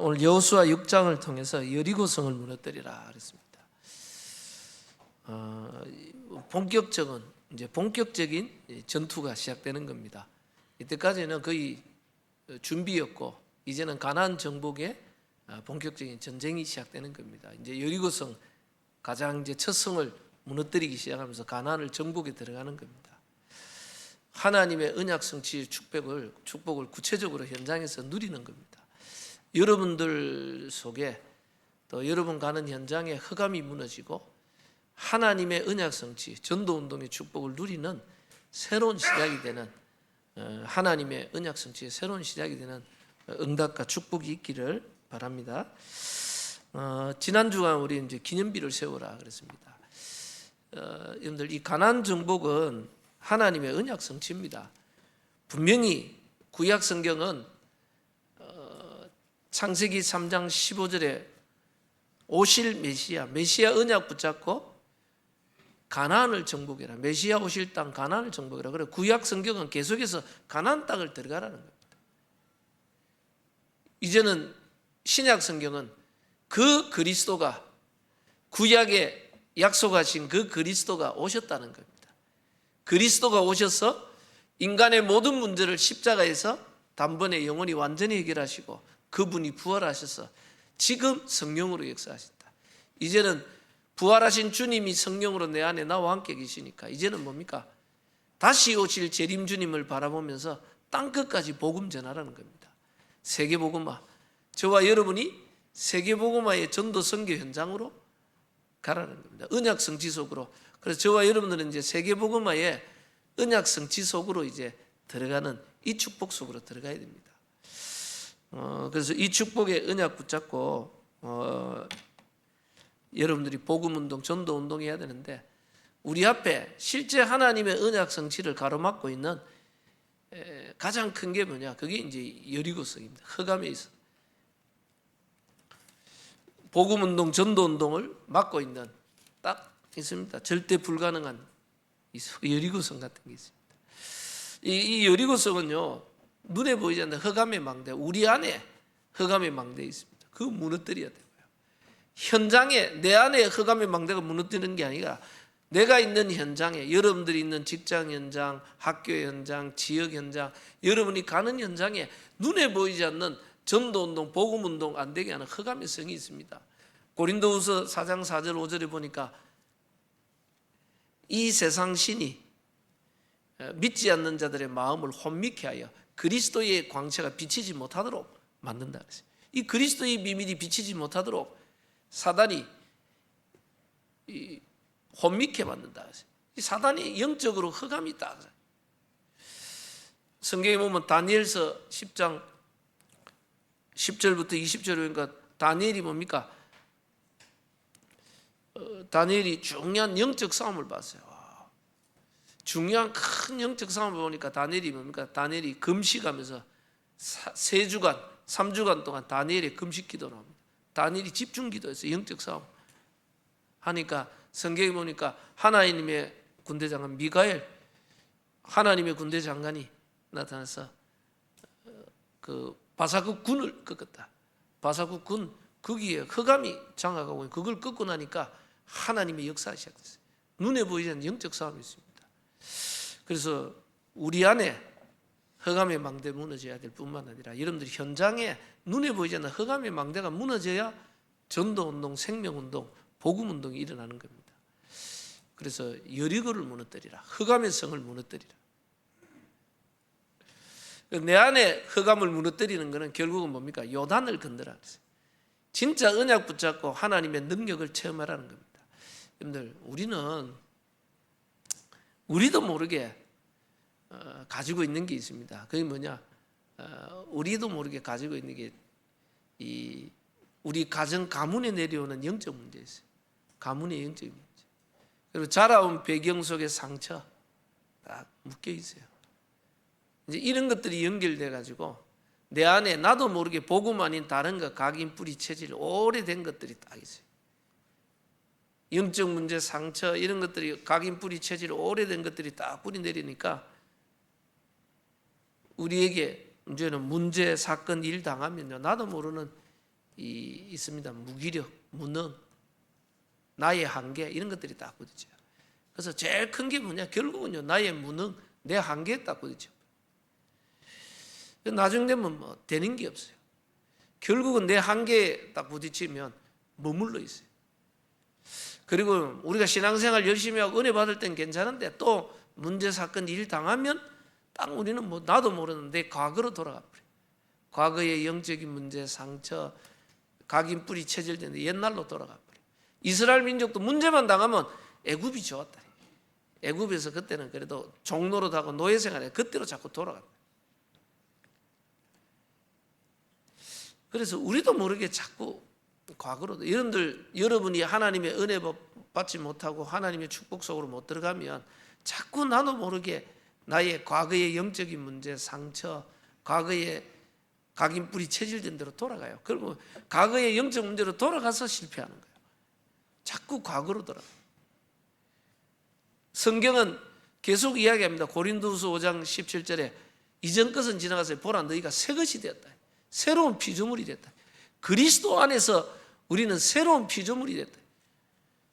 오늘 여호수아 6장을 통해서 여리고성을 무너뜨리라 그랬습니다. 본격적인 전투가 시작되는 겁니다. 이때까지는 거의 준비였고 이제는 가나안 정복의 본격적인 전쟁이 시작되는 겁니다. 이제 여리고성 가장 이제 첫 성을 무너뜨리기 시작하면서 가나안을 정복에 들어가는 겁니다. 하나님의 언약 성취의 축복을 구체적으로 현장에서 누리는 겁니다. 여러분들 속에 또 여러분 가는 현장에 흑암이 무너지고 하나님의 언약 성취, 전도 운동의 축복을 누리는 새로운 시작이 되는 하나님의 언약 성취의 새로운 시작이 되는 응답과 축복이 있기를 바랍니다. 지난 주간 우리 이제 기념비를 세우라 그랬습니다. 여러분들 이 가나안 정복은 하나님의 언약 성취입니다. 분명히 구약 성경은 창세기 3장 15절에 오실 메시아 언약 붙잡고 가나안을 정복해라. 메시아 오실 땅 가나안을 정복해라. 그래 구약 성경은 계속해서 가나안 땅을 들어가라는 겁니다. 이제는 신약 성경은 그 그리스도가 구약에 약속하신 그 그리스도가 오셨다는 겁니다. 그리스도가 오셔서 인간의 모든 문제를 십자가에서 단번에 영원히 완전히 해결하시고 그분이 부활하셔서 지금 성령으로 역사하신다. 이제는 부활하신 주님이 성령으로 내 안에 나와 함께 계시니까 이제는 뭡니까? 다시 오실 재림 주님을 바라보면서 땅끝까지 복음 전하라는 겁니다. 세계복음화. 저와 여러분이 세계복음화의 전도 선교 현장으로 가라는 겁니다. 언약 성취 속으로. 그래서 저와 여러분들은 이제 세계복음화의 언약 성취 속으로 이제 들어가는 이 축복 속으로 들어가야 됩니다. 그래서 이 축복의 언약 붙잡고 여러분들이 복음운동, 전도운동 해야 되는데 우리 앞에 실제 하나님의 언약 성취를 가로막고 있는 가장 큰 게 뭐냐? 그게 이제 여리고성입니다. 흑암에 있어. 복음운동, 전도운동을 막고 있는 딱 있습니다. 절대 불가능한 여리고성 같은 게 있습니다. 이 여리고성은요 눈에 보이지 않는 흑암의 망대, 우리 안에 흑암의 망대에 있습니다. 그거 무너뜨려야 돼요. 현장에 내 안에 흑암의 망대가 무너뜨리는 게 아니라 내가 있는 현장에, 여러분들이 있는 직장 현장, 학교 현장, 지역 현장, 여러분이 가는 현장에 눈에 보이지 않는 전도운동, 복음운동 안 되게 하는 흑암의 성이 있습니다. 고린도후서 4장 4절 5절에 보니까 이 세상 신이 믿지 않는 자들의 마음을 혼미케 하여 그리스도의 광채가 비치지 못하도록 만든다. 이 그리스도의 비밀이 비치지 못하도록 사단이 혼미케 만든다. 이 사단이 영적으로 흑암이 있다. 성경에 보면 다니엘서 10장 10절부터 20절에 보니까 다니엘이 뭡니까? 다니엘이 중요한 영적 싸움을 봤어요. 중요한 큰 영적 싸움을 보니까 다니엘이 뭡니까? 다니엘이 금식하면서 3주간, 3주간 동안 다니엘의 금식 기도를 합니다. 다니엘이 집중 기도했어요. 영적 싸움 하니까 성경에 보니까 하나님의 군대 장관 미가엘, 하나님의 군대 장관이 나타나서 그 바사국 군을 꺾었다. 바사국 군 거기에 흑암이 장악하고 그걸 꺾고 나니까 하나님의 역사가 시작됐어요. 눈에 보이지 않는 영적 싸움이 있습니다. 그래서 우리 안에 흑암의 망대 무너져야 될 뿐만 아니라 여러분들이 현장에 눈에 보이지 않는 흑암의 망대가 무너져야 전도운동, 생명운동, 복음운동이 일어나는 겁니다. 그래서 여리고를 무너뜨리라. 흑암의 성을 무너뜨리라. 내 안에 흑암을 무너뜨리는 것은 결국은 뭡니까? 요단을 건드라. 진짜 언약 붙잡고 하나님의 능력을 체험하라는 겁니다. 여러분들 우리도 모르게 가지고 있는 게 있습니다. 그게 뭐냐? 우리도 모르게 가지고 있는 게 우리 가문에 내려오는 영적 문제 있어요. 가문의 영적 문제. 그리고 자라온 배경 속의 상처 딱 묶여 있어요. 이제 이런 것들이 연결돼 가지고 내 안에 나도 모르게 복음 아닌 다른 것, 각인, 뿌리, 체질 오래된 것들이 딱 있어요. 영적 문제, 상처 이런 것들이 각인, 뿌리, 체질 오래된 것들이 딱 뿌리 내리니까 우리에게 이제는 문제, 사건, 일 당하면요 나도 모르는 있습니다. 무기력, 무능, 나의 한계 이런 것들이 딱 부딪혀요. 그래서 제일 큰 게 뭐냐? 결국은요, 나의 무능, 내 한계에 딱 부딪혀요. 나중 되면 뭐 되는 게 없어요. 결국은 내 한계에 딱 부딪히면 머물러 있어요. 그리고 우리가 신앙생활 열심히 하고 은혜 받을 땐 괜찮은데 또 문제, 사건, 일 당하면 딱 우리는 뭐 나도 모르는데 과거로 돌아가 버려요. 과거의 영적인 문제, 상처, 각인 뿌리 체질되는데 옛날로 돌아가 버려요. 이스라엘 민족도 문제만 당하면 애굽이 좋았다. 애굽에서 그때는 그래도 종노릇하고 노예생활에 그때로 자꾸 돌아갑니다. 그래서 우리도 모르게 자꾸 과거로 여러분이 하나님의 은혜 받지 못하고 하나님의 축복 속으로 못 들어가면 자꾸 나도 모르게 나의 과거의 영적인 문제, 상처, 과거의 각인 뿌리 체질된 대로 돌아가요. 그러면 과거의 영적 문제로 돌아가서 실패하는 거예요. 자꾸 과거로 돌아가요. 성경은 계속 이야기합니다. 고린도후서 5장 17절에 이전 것은 지나가서 보라 너희가 새 것이 되었다. 새로운 피조물이 됐다. 그리스도 안에서 우리는 새로운 피조물이 됐다.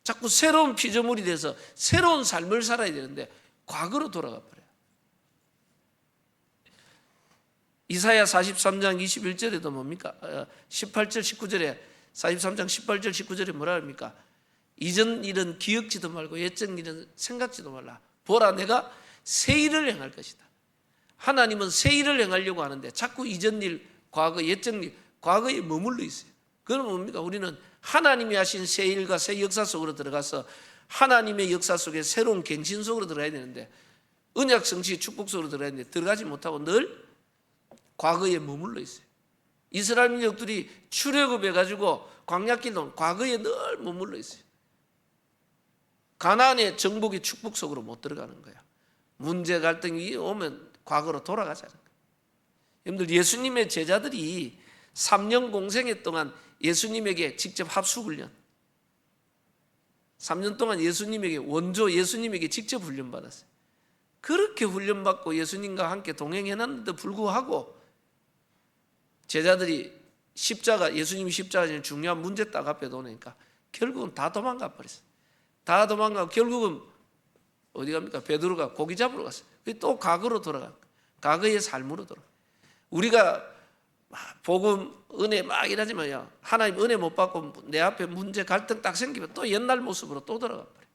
자꾸 새로운 피조물이 돼서 새로운 삶을 살아야 되는데 과거로 돌아가 버려요. 이사야 43장 21절에도 뭡니까? 18절 19절에 43장 18절 19절에 뭐라 합니까? 이전 일은 기억지도 말고 옛적 일은 생각지도 말라. 보라 내가 새 일을 행할 것이다. 하나님은 새 일을 행하려고 하는데 자꾸 이전 일, 과거, 옛적 일, 과거에 머물러 있어요. 그럼 뭡니까? 우리는 하나님이 하신 새 일과 새 역사 속으로 들어가서 하나님의 역사 속에 새로운 갱신 속으로 들어가야 되는데 언약 성취 축복 속으로 들어가야 되는데 들어가지 못하고 늘 과거에 머물러 있어요. 이스라엘 민족들이 출애굽해가지고 광야길로 과거에 늘 머물러 있어요. 가나안의 정복의 축복 속으로 못 들어가는 거야. 문제 갈등이 오면 과거로 돌아가자는 거예요. 여러분들 예수님의 제자들이 3년 공생애 동안 예수님에게 직접 합수훈련 3년 동안 예수님에게 원조 예수님에게 직접 훈련받았어요. 그렇게 훈련받고 예수님과 함께 동행해놨는데도 불구하고 제자들이 십자가 예수님이 십자가에 중요한 문제 딱 앞에 놓으니까 결국은 다 도망가 버렸어요. 다 도망가고 결국은 어디 갑니까? 베드로가 고기 잡으러 갔어요. 또 과거로 돌아가. 과거의 삶으로 돌아가. 우리가 복음 은혜 막 이러지만요, 하나님 은혜 못 받고 내 앞에 문제 갈등 딱 생기면 또 옛날 모습으로 또 돌아가 버려요.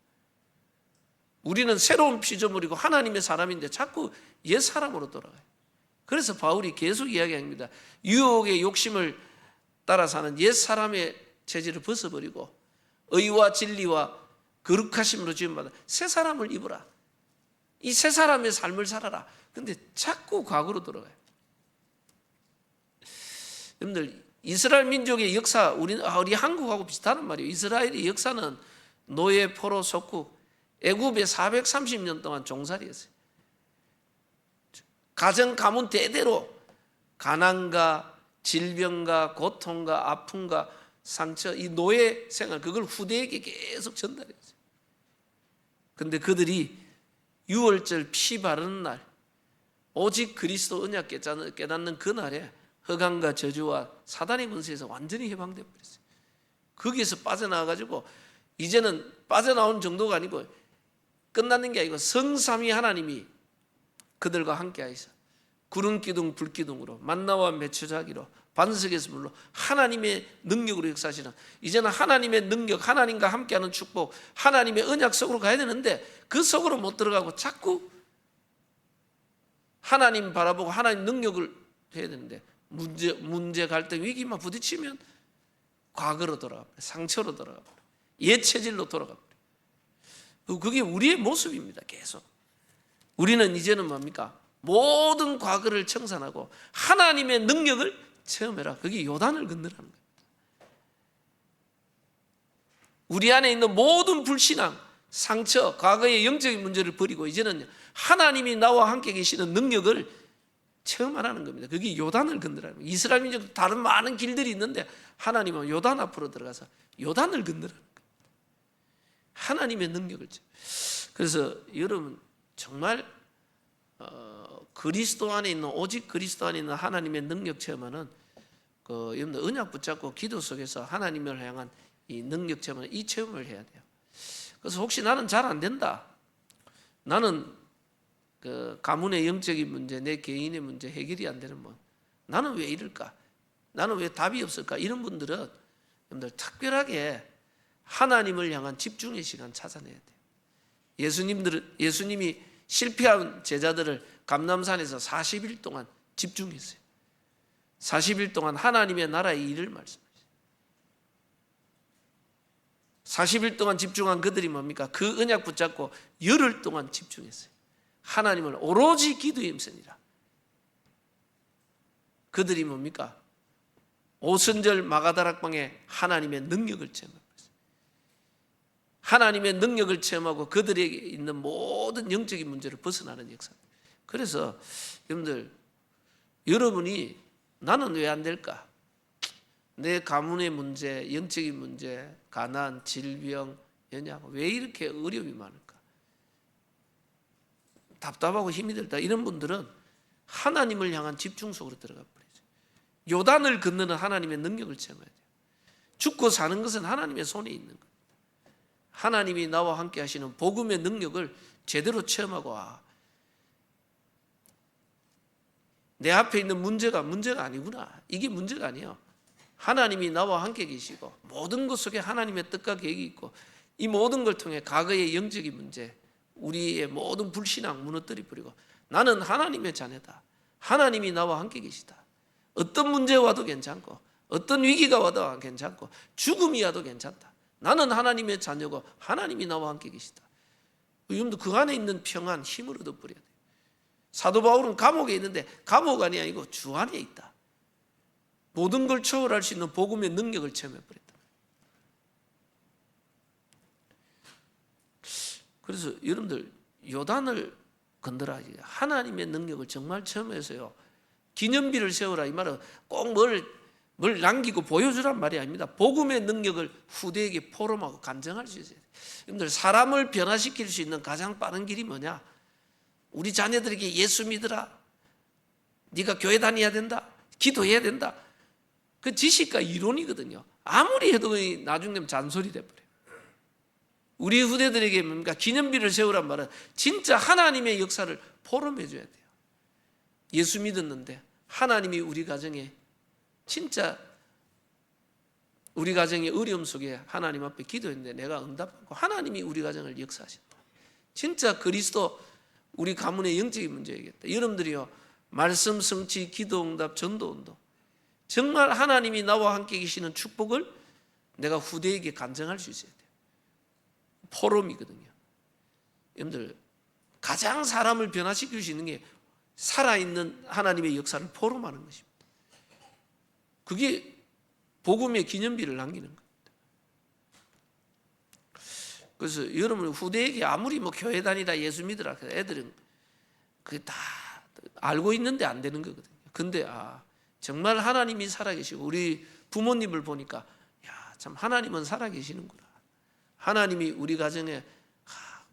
우리는 새로운 피조물이고 하나님의 사람인데 자꾸 옛 사람으로 돌아가요. 그래서 바울이 계속 이야기합니다. 유혹의 욕심을 따라 사는 옛 사람의 체질을 벗어버리고 의와 진리와 거룩하심으로 지음받아 새 사람을 입으라. 이 새 사람의 삶을 살아라. 근데 자꾸 과거로 돌아가요. 여러분들 이스라엘 민족의 역사 우리 한국하고 비슷하단 말이에요. 이스라엘의 역사는 노예, 포로, 속국, 애굽에 430년 동안 종살이였어요. 가정 가문 대대로 가난과 질병과 고통과 아픔과 상처, 이 노예 생활 그걸 후대에게 계속 전달했어요. 그런데 그들이 유월절 피 바르는 날 오직 그리스도 언약 깨닫는 그날에 흑암과 저주와 사단의 권세에서 완전히 해방되어 버렸어요. 거기에서 빠져나와가지고 이제는 빠져나오는 정도가 아니고 끝나는 게 아니고 성삼위 하나님이 그들과 함께 하셔서 구름 기둥 불 기둥으로 만나와 메추자기로 반석에서 물로 하나님의 능력으로 역사하시는, 이제는 하나님의 능력, 하나님과 함께하는 축복, 하나님의 언약 속으로 가야 되는데 그 속으로 못 들어가고 자꾸 하나님 바라보고 하나님 능력을 해야 되는데 문제 갈등 위기만 부딪히면 과거로 돌아가 버려요. 상처로 돌아가 버려요. 옛 체질로 돌아가 버려요. 그게 우리의 모습입니다. 계속 우리는 이제는 뭡니까? 모든 과거를 청산하고 하나님의 능력을 체험해라. 그게 요단을 건너라는 겁니다. 우리 안에 있는 모든 불신앙, 상처, 과거의 영적인 문제를 버리고 이제는 하나님이 나와 함께 계시는 능력을 체험하라는 겁니다. 그게 요단을 건너라는 겁니다. 이스라엘 민족도 다른 많은 길들이 있는데 하나님은 요단 앞으로 들어가서 요단을 건너라는 겁니다. 하나님의 능력을. 그래서 여러분 정말 그리스도 안에 있는, 오직 그리스도 안에 있는 하나님의 능력 체험하는 여러분들 언약 붙잡고 기도 속에서 하나님을 향한 이 능력 체험, 이 체험을 해야 돼요. 그래서 혹시 나는 잘 안 된다, 나는 가문의 영적인 문제, 내 개인의 문제 해결이 안 되는 나는 왜 이럴까? 나는 왜 답이 없을까? 이런 분들은 여러분들 특별하게 하나님을 향한 집중의 시간 찾아내야 돼요. 예수님이 실패한 제자들을 감람산에서 40일 동안 집중했어요. 40일 동안 하나님의 나라의 일을 말씀하셨어요. 40일 동안 집중한 그들이 뭡니까? 그 언약 붙잡고 열흘 동안 집중했어요. 하나님을 오로지 기도에 힘쓰니라. 그들이 뭡니까? 오순절 마가다락방에 하나님의 능력을 체험했어요. 하나님의 능력을 체험하고 그들에게 있는 모든 영적인 문제를 벗어나는 역사. 그래서 여러분이 나는 왜 안 될까? 내 가문의 문제, 영적인 문제, 가난, 질병, 연약, 왜 이렇게 어려움이 많을까? 답답하고 힘이 들다. 이런 분들은 하나님을 향한 집중 속으로 들어가 버리죠. 요단을 건너는 하나님의 능력을 체험해야 돼요. 죽고 사는 것은 하나님의 손에 있는 겁니다. 하나님이 나와 함께 하시는 복음의 능력을 제대로 체험하고 내 앞에 있는 문제가 아니구나. 이게 문제가 아니에요. 하나님이 나와 함께 계시고 모든 것 속에 하나님의 뜻과 계획이 있고 이 모든 걸 통해 과거의 영적인 문제, 우리의 모든 불신앙 무너뜨려 버리고 나는 하나님의 자녀다. 하나님이 나와 함께 계시다. 어떤 문제 와도 괜찮고 어떤 위기가 와도 괜찮고 죽음이 와도 괜찮다. 나는 하나님의 자녀고 하나님이 나와 함께 계시다. 여러분도 그 안에 있는 평안, 힘을 얻어버려야 돼요. 사도 바울은 감옥에 있는데 감옥 안이 아니고 주 안에 있다. 모든 걸 초월할 수 있는 복음의 능력을 체험해버렸다. 그래서 여러분들 요단을 건드라. 하나님의 능력을 정말 체험해서요. 기념비를 세우라 이 말은 꼭 뭘 남기고 보여주란 말이 아닙니다. 복음의 능력을 후대에게 포럼하고 간증할 수 있어요. 여러분들 사람을 변화시킬 수 있는 가장 빠른 길이 뭐냐? 우리 자녀들에게 예수 믿으라. 네가 교회 다녀야 된다. 기도해야 된다. 그 지식과 이론이거든요. 아무리 해도 나중 되면 잔소리 돼버려요. 우리 후대들에게 뭡니까? 기념비를 세우란 말은 진짜 하나님의 역사를 포럼해 줘야 돼요. 예수 믿었는데 하나님이 우리 가정에 진짜 우리 가정의 어려움 속에 하나님 앞에 기도했는데 내가 응답받고 하나님이 우리 가정을 역사하셨다. 진짜 그리스도 우리 가문의 영적인 문제이겠다. 여러분들이요, 말씀 성취, 기도 응답, 전도 운동, 정말 하나님이 나와 함께 계시는 축복을 내가 후대에게 간증할 수 있어야 돼요. 포럼이거든요. 여러분들 가장 사람을 변화시킬 수 있는 게 살아있는 하나님의 역사를 포럼하는 것입니다. 그게 복음의 기념비를 남기는 겁니다. 그래서 여러분 후대에게 아무리 교회 다니라 예수 믿으라 애들은 그게 다 알고 있는데 안 되는 거거든요. 근데 정말 하나님이 살아계시고 우리 부모님을 보니까 참 하나님은 살아계시는구나. 하나님이 우리 가정에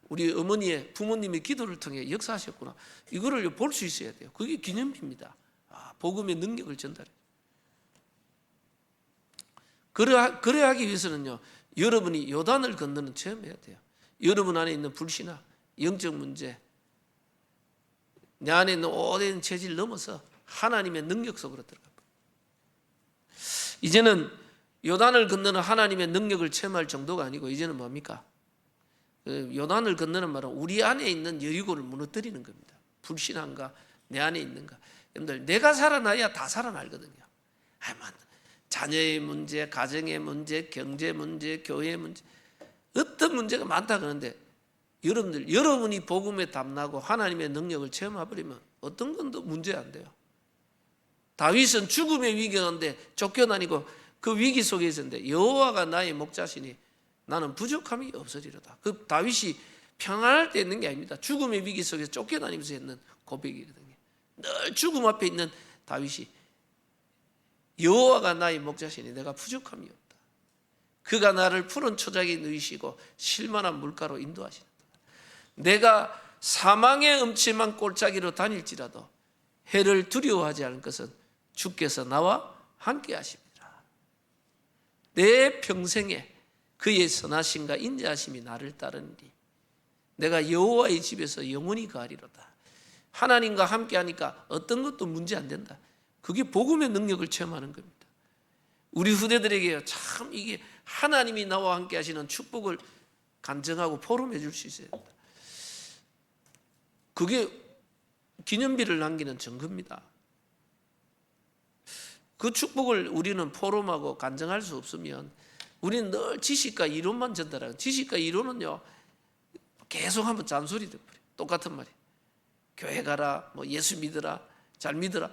우리 어머니의 부모님의 기도를 통해 역사하셨구나. 이거를 볼 수 있어야 돼요. 그게 기념비입니다. 복음의 능력을 전달해요. 그래야 하기 위해서는요, 여러분이 요단을 건너는 체험해야 돼요. 여러분 안에 있는 불신앙, 영적 문제, 내 안에 있는 오랜 체질 넘어서 하나님의 능력 속으로 들어가. 이제는 요단을 건너는 하나님의 능력을 체험할 정도가 아니고 이제는 뭡니까? 요단을 건너는 말은 우리 안에 있는 여리고를 무너뜨리는 겁니다. 불신앙과 내 안에 있는가. 여러분들 내가 살아나야 다 살아나거든요. 자녀의 문제, 가정의 문제, 경제 문제, 교회 문제, 어떤 문제가 많다 그러는데 여러분이 복음에 담나고 하나님의 능력을 체험해버리면 어떤 건도 문제 안 돼요. 다윗은 죽음의 위기였는데 쫓겨다니고 그 위기 속에 있었는데 여호와가 나의 목자시니 나는 부족함이 없으리로다. 그 다윗이 평안할 때 있는 게 아닙니다. 죽음의 위기 속에서 쫓겨다니면서 했는 고백이거든요. 늘 죽음 앞에 있는 다윗이 여호와가 나의 목자시니 내가 부족함이 없다. 그가 나를 푸른 초장에 누이시고 실만한 물가로 인도하신다. 내가 사망의 음침한 골짜기로 다닐지라도 해를 두려워하지 않을 것은 주께서 나와 함께 하십니다. 내 평생에 그의 선하심과 인자하심이 나를 따르니 내가 여호와의 집에서 영원히 거하리로다. 하나님과 함께 하니까 어떤 것도 문제 안 된다. 그게 복음의 능력을 체험하는 겁니다. 우리 후대들에게 참 이게 하나님이 나와 함께 하시는 축복을 간증하고 포럼해 줄 수 있어야 된다. 그게 기념비를 남기는 증거입니다. 그 축복을 우리는 포럼하고 간증할 수 없으면 우리는 늘 지식과 이론만 전달하고, 지식과 이론은요 계속 하면 잔소리 돼버려요. 똑같은 말이에요. 교회 가라, 뭐 예수 믿으라, 잘 믿으라,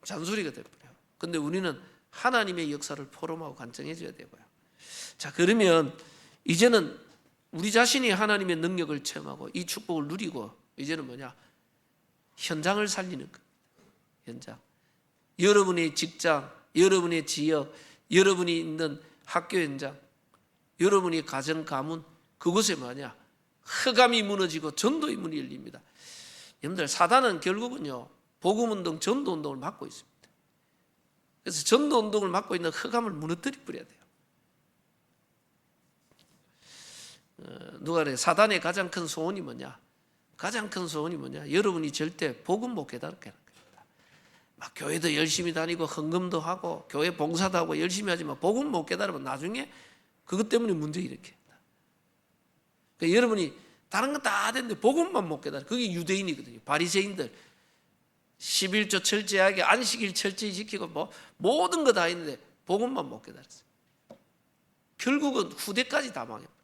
잔소리가 돼버려요. 근데 우리는 하나님의 역사를 포럼하고 간증해 줘야 되고요. 자, 그러면 이제는 우리 자신이 하나님의 능력을 체험하고 이 축복을 누리고, 이제는 뭐냐? 현장을 살리는 겁니다. 현장. 여러분의 직장, 여러분의 지역, 여러분이 있는 학교 현장, 여러분이 가정 가문, 그곳에 뭐냐? 흑암이 무너지고 전도의 문이 열립니다. 여러분들, 사단은 결국은요 복음운동, 전도운동을 막고 있습니다. 그래서 전도운동을 막고 있는 흑암을 무너뜨려 버려야 돼요. 누가 그래? 사단의 가장 큰 소원이 뭐냐? 가장 큰 소원이 뭐냐? 여러분이 절대 복음 못 깨닫게 하는 겁니다. 막 교회도 열심히 다니고 헌금도 하고 교회 봉사도 하고 열심히 하지만 복음 못 깨달으면 나중에 그것 때문에 문제 일으킵니다. 그러니까 여러분이 다른 건 다 되는데 복음만 못 깨달아. 그게 유대인이거든요. 바리새인들 11조 철저하게, 안식일 철저히 지키고 뭐 모든 거 다 있는데 복음만 못 깨달았어요. 결국은 후대까지 다 망해버렸어요.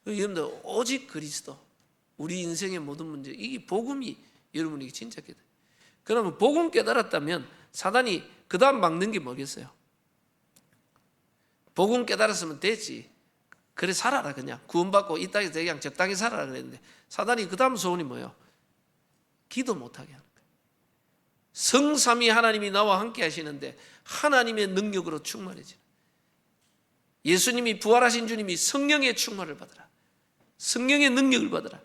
여러분들, 오직 그리스도, 우리 인생의 모든 문제, 이게 복음이 여러분에게 진짜 깨달아요. 그러면 복음 깨달았다면 사단이 그 다음 막는 게 뭐겠어요? 복음 깨달았으면 됐지, 그래 살아라, 그냥 구원받고 이 땅에서 그냥 적당히 살아라 그랬는데, 사단이 그 다음 소원이 뭐예요? 기도 못하게 하는 거예요. 성삼위 하나님이 나와 함께 하시는데 하나님의 능력으로 충만해지는, 예수님이 부활하신 주님이 성령의 충만을 받으라, 성령의 능력을 받으라.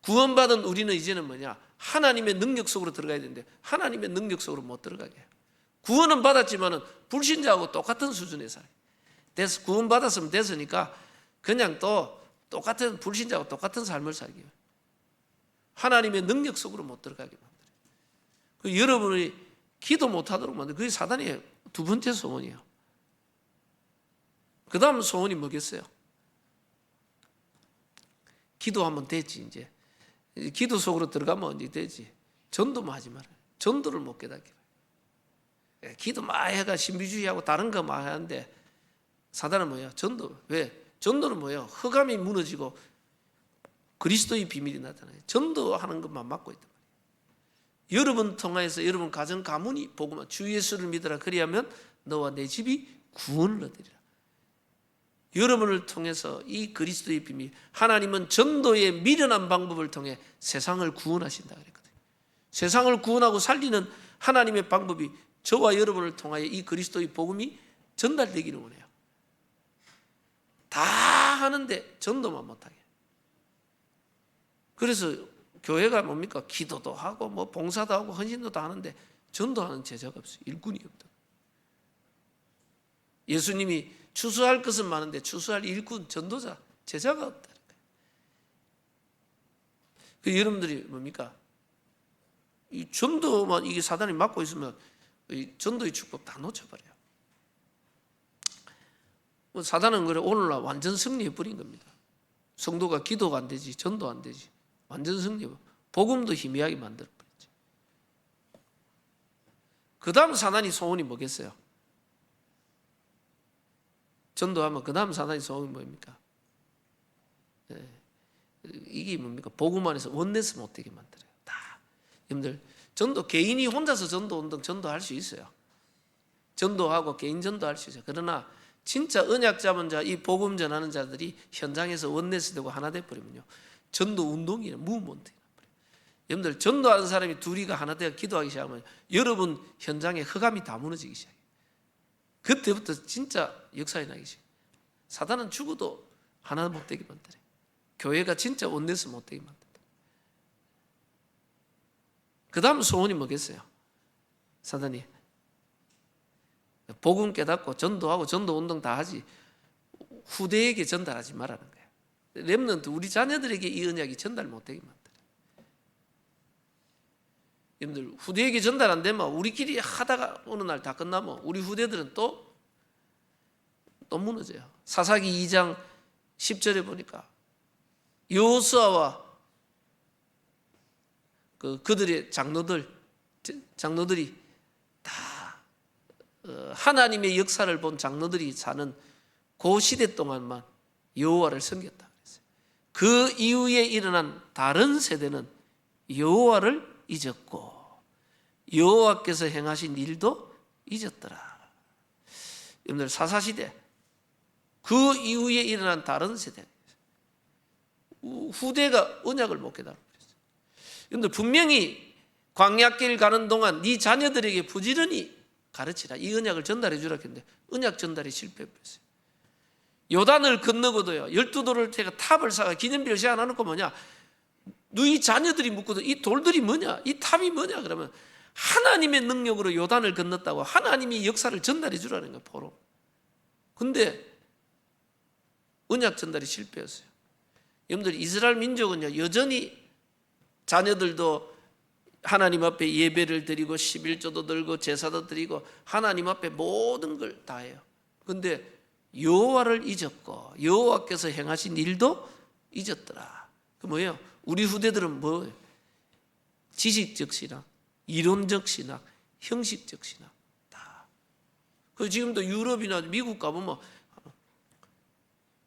구원받은 우리는 이제는 뭐냐? 하나님의 능력 속으로 들어가야 되는데 하나님의 능력 속으로 못 들어가게 해요. 구원은 받았지만은 불신자하고 똑같은 수준에 살아요. 돼서 구원받았으면 됐으니까 그냥 또 똑같은 불신자하고 똑같은 삶을 살게 해요. 하나님의 능력 속으로 못 들어가게 만들어요. 여러분이 기도 못하도록 만들어요. 그게 사단의 두 번째 소원이에요. 그 다음 소원이 뭐겠어요? 기도하면 되지. 이제 기도 속으로 들어가면 언제 되지? 전도만 하지 말아요. 전도를 못 깨닫게 해요. 기도 많이 해가 신비주의하고 다른 거 많이 하는데 사단은 뭐야? 전도. 왜? 전도는 뭐예요? 흑암이 무너지고 그리스도의 비밀이 나타나요. 전도하는 것만 막고 있단 말이에요. 여러분 통하여서 여러분 가정 가문이 복음만, 주 예수를 믿으라, 그리하면 너와 내 집이 구원을 얻으리라. 여러분을 통해서 이 그리스도의 비밀, 하나님은 전도의 미련한 방법을 통해 세상을 구원하신다 그랬거든요. 세상을 구원하고 살리는 하나님의 방법이 저와 여러분을 통하여 이 그리스도의 복음이 전달되기를 원해요. 다 하는데 전도만 못하게. 그래서 교회가 뭡니까? 기도도 하고 뭐 봉사도 하고 헌신도 다 하는데 전도하는 제자가 없어요. 일꾼이 없다. 예수님이 추수할 것은 많은데 추수할 일꾼, 전도자, 제자가 없다는 거예요. 여러분들이 뭡니까? 이 전도만 이게 사단이 막고 있으면 이 전도의 축복 다 놓쳐버려요. 사단은 그래 오늘날 완전 승리해버린 겁니다. 성도가 기도가 안 되지, 전도 안 되지, 완전 승리해. 복음도 희미하게 만들어버렸지. 그 다음 사단이 소원이 뭐겠어요? 전도하면 그 다음 사단이 소원이 뭡니까? 이게 뭡니까? 복음 안에서 원내스 못되게 만들어요. 다. 여러분들, 전도, 개인이 혼자서 전도 운동 전도할 수 있어요. 전도하고 개인 전도할 수 있어요. 그러나 진짜 언약 잡은 자, 이 복음 전하는 자들이 현장에서 원내스 되고 하나 돼버리면요, 전도 운동이 무브먼트. 여러분들, 전도하는 사람이 둘이가 하나 되어 기도하기 시작하면 여러분 현장에 흑암이 다 무너지기 시작해요. 그때부터 진짜 역사에 나기 시작해요. 사단은 죽어도 하나 못되게 만들어요. 교회가 진짜 원내스 못되게 만든다. 그 다음 소원이 뭐겠어요? 사단이 복음 깨닫고 전도하고 전도운동 다 하지 후대에게 전달하지 말라는 거예요. 렘넌트 우리 자녀들에게 이 언약이 전달 못되게 만들어요. 여러분들 후대에게 전달 안 되면 우리끼리 하다가 어느 날 다 끝나면 우리 후대들은 또 무너져요. 사사기 2장 10절에 보니까 여호수아와 그들의 장로들이 다 하나님의 역사를 본 장로들이 사는 그 시대 동안만 여호와를 섬겼다 그랬어요. 그 이후에 일어난 다른 세대는 여호와를 잊었고 여호와께서 행하신 일도 잊었더라. 여러분들 사사시대 그 이후에 일어난 다른 세대 후대가 언약을 못 깨달은 거였어요. 여러분들 분명히 광야길 가는 동안 네 자녀들에게 부지런히 가르치라. 이 언약을 전달해 주라 했는데 언약 전달이 실패했어요. 요단을 건너고도요 12돌을 태가 탑을 쌓아 기념비를 세워놓고 뭐냐 너희 자녀들이 묻거든 이 돌들이 뭐냐 이 탑이 뭐냐 그러면 하나님의 능력으로 요단을 건넜다고 하나님이 역사를 전달해 주라는 거예요. 포로. 근데 언약 전달이 실패했어요. 여러분들 이스라엘 민족은요 여전히 자녀들도 하나님 앞에 예배를 드리고 11조도 들고 제사도 드리고 하나님 앞에 모든 걸 다 해요. 근데 여호와를 잊었고 여호와께서 행하신 일도 잊었더라. 그 뭐예요? 우리 후대들은 뭐예요? 지식적 신앙, 이론적 신앙, 형식적 신앙 다. 그 지금도 유럽이나 미국 가보면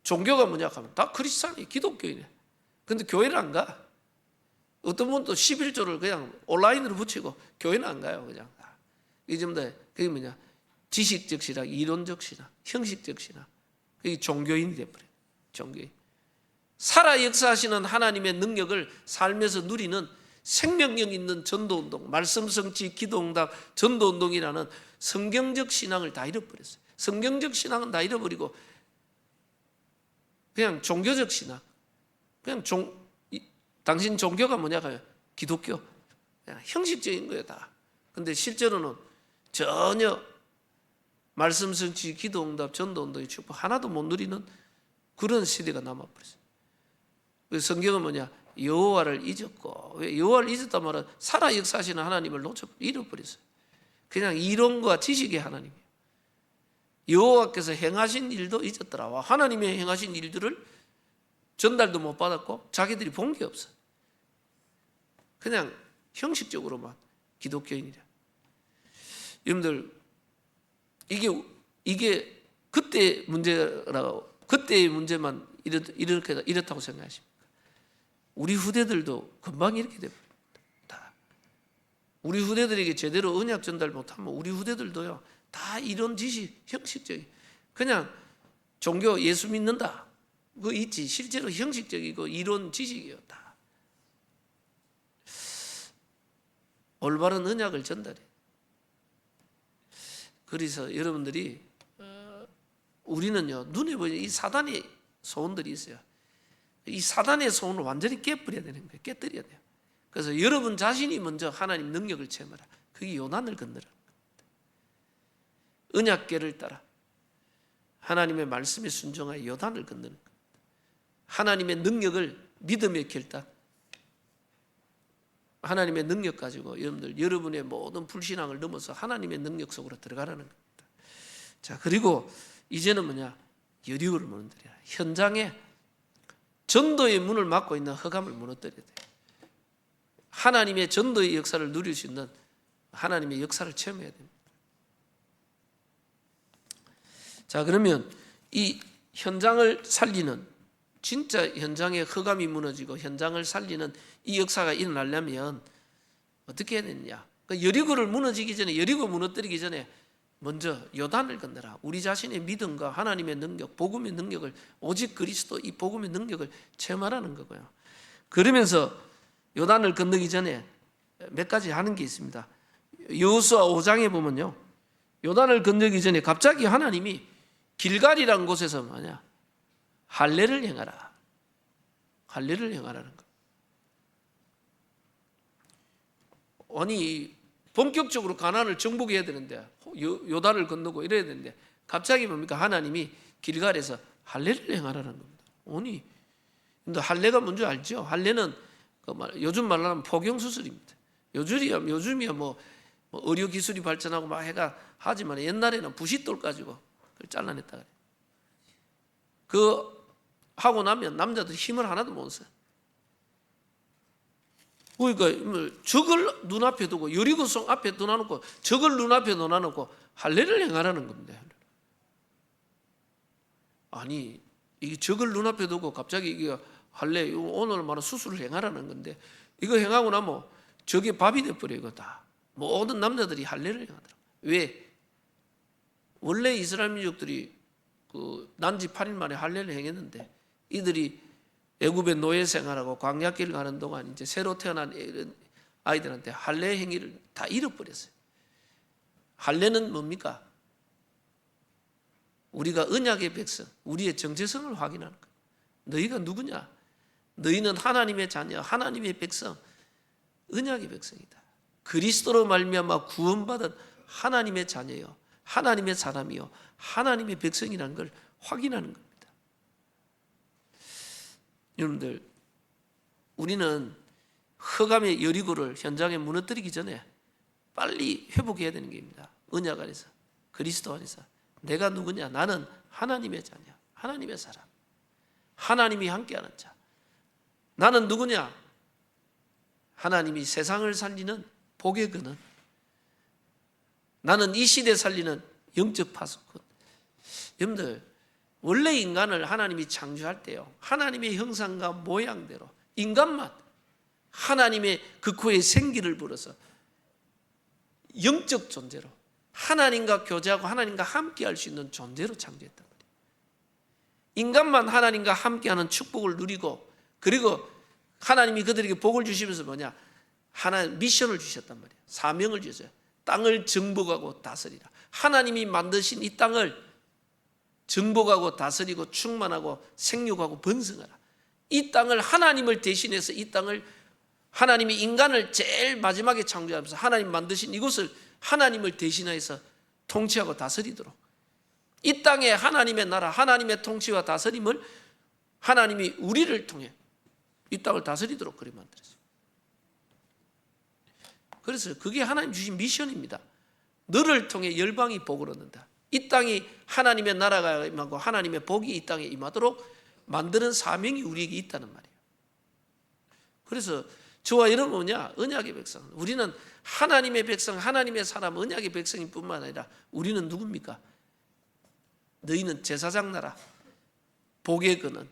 종교가 뭐냐 하면 다 크리스찬이 기독교이네. 근데 교회를 안 가. 어떤 분도 11조를 그냥 온라인으로 붙이고 교회는 안 가요. 그냥 이 전부 다 그게 뭐냐 지식적 신앙, 이론적 신앙, 형식적 신앙. 그게 종교인이 돼버려요. 종교인. 살아 역사하시는 하나님의 능력을 살면서 누리는 생명력 있는 전도운동, 말씀 성취, 기도응답, 전도운동이라는 성경적 신앙을 다 잃어버렸어요. 성경적 신앙은 다 잃어버리고 그냥 종교적 신앙, 그냥 당신 종교가 뭐냐 가요? 기독교. 그냥 형식적인 거예요 다. 근데 실제로는 전혀 말씀 성취, 기도응답, 전도운동의 축복 하나도 못 누리는 그런 시대가 남아버렸어요. 그래서 성경은 뭐냐? 여호와를 잊었고 왜 여호와를 잊었단 말은 살아 역사하시는 하나님을 잃어버렸어요. 그냥 이론과 지식의 하나님이에요. 여호와께서 행하신 일도 잊었더라. 하나님의 행하신 일들을 전달도 못 받았고 자기들이 본 게 없어. 그냥 형식적으로만 기독교인이라. 여러분들 이게 그때 문제라고 그때의 문제만 이렇다고 생각하십니까? 우리 후대들도 금방 이렇게 됩니다. 우리 후대들에게 제대로 언약 전달 못하면 우리 후대들도요 다 이런 지식 형식적인 그냥 종교 예수 믿는다 그거 있지 실제로 형식적이고 이론 지식이요 다. 올바른 언약을 전달해. 그래서 여러분들이 우리는요 눈에 보이는 이 사단의 소원들이 있어요. 이 사단의 소원을 완전히 깨버려야 되는 거예요. 깨뜨려야 돼요. 그래서 여러분 자신이 먼저 하나님 능력을 체험하라. 그게 요단을 건너라는 겁니다. 언약궤를 따라 하나님의 말씀에 순종하여 요단을 건너는 겁니다. 하나님의 능력을 믿음의 결단 하나님의 능력 가지고 여러분의 모든 불신앙을 넘어서 하나님의 능력 속으로 들어가라는 겁니다. 자, 그리고 이제는 뭐냐? 여리고를 무너뜨려라. 현장에 전도의 문을 막고 있는 허감을 무너뜨려야 돼요. 하나님의 전도의 역사를 누릴 수 있는 하나님의 역사를 체험해야 됩니다. 자, 그러면 이 현장을 살리는 진짜 현장에 허감이 무너지고 현장을 살리는 이 역사가 일어나려면 어떻게 해야 되느냐? 여리고를 무너지기 전에 여리고 무너뜨리기 전에 먼저 요단을 건너라. 우리 자신의 믿음과 하나님의 능력, 복음의 능력을 오직 그리스도 이 복음의 능력을 체험하라는 거고요. 그러면서 요단을 건너기 전에 몇 가지 하는 게 있습니다. 여호수아 5장에 보면요, 요단을 건너기 전에 갑자기 하나님이 길갈이라는 곳에서 뭐냐? 할례를 행하라. 할례를 행하라는 거. 아니 본격적으로 가나안을 정복해야 되는데 요단을 건너고 이래야 되는데 갑자기 뭡니까? 하나님이 길갈에서 할례를 행하라는 겁니다. 아니, 근데 할례가 뭔지 알죠? 할례는 요즘 말로 하면 포경 수술입니다. 요즘이야 뭐 의료 기술이 발전하고 막 해가 하지만 옛날에는 부싯돌 가지고 그걸 잘라냈다 그래요. 그 하고 나면 남자들이 힘을 하나도 못 써요. 그러니까 적을 눈앞에 두고 여리고성 앞에 놓아놓고 적을 눈앞에 놓아놓고 할례를 행하라는 겁니다. 아니 이게 적을 눈앞에 두고 갑자기 이게 할례 오늘 말은 수술을 행하라는 건데 이거 행하고 나면 적이 밥이 돼버려. 이거 다 모든 남자들이 할례를 행하더라고요. 왜? 원래 이스라엘 민족들이 그 난지 8일 만에 할례를 행했는데 이들이 애굽의 노예 생활하고 광야길 가는 동안 이제 새로 태어난 아이들한테 할례 행위를 다 잃어버렸어요. 할례는 뭡니까? 우리가 언약의 백성, 우리의 정체성을 확인하는 거예요. 너희가 누구냐? 너희는 하나님의 자녀, 하나님의 백성, 언약의 백성이다. 그리스도로 말미암아 구원받은 하나님의 자녀요, 하나님의 사람이요, 하나님의 백성이라는 걸 확인하는 겁니다. 여러분들, 우리는 흑암의 여리고를 현장에 무너뜨리기 전에 빨리 회복해야 되는 게입니다. 언약 안에서, 그리스도 안에서 내가 누구냐? 나는 하나님의 자녀, 하나님의 사람, 하나님이 함께하는 자. 나는 누구냐? 하나님이 세상을 살리는 복의 근원. 나는 이 시대 살리는 영적 파수꾼. 여러분들, 원래 인간을 하나님이 창조할 때요, 하나님의 형상과 모양대로 인간만 하나님의 극호의 생기를 불어서 영적 존재로 하나님과 교제하고 하나님과 함께할 수 있는 존재로 창조했단 말이에요. 인간만 하나님과 함께하는 축복을 누리고, 그리고 하나님이 그들에게 복을 주시면서 뭐냐? 하나님 미션을 주셨단 말이에요. 사명을 주셨어요. 땅을 정복하고 다스리라. 하나님이 만드신 이 땅을 정복하고 다스리고 충만하고 생육하고 번성하라. 이 땅을 하나님을 대신해서 이 땅을 하나님이 인간을 제일 마지막에 창조하면서 하나님 만드신 이곳을 하나님을 대신해서 통치하고 다스리도록, 이 땅에 하나님의 나라, 하나님의 통치와 다스림을 하나님이 우리를 통해 이 땅을 다스리도록 그리 만들었어요. 그래서 그게 하나님 주신 미션입니다. 너를 통해 열방이 복을 얻는다. 이 땅이 하나님의 나라가 임하고 하나님의 복이 이 땅에 임하도록 만드는 사명이 우리에게 있다는 말이에요. 그래서 저와 여러분 뭐냐? 언약의 백성. 우리는 하나님의 백성, 하나님의 사람, 언약의 백성일 뿐만 아니라 우리는 누굽니까? 너희는 제사장 나라, 복의 근원,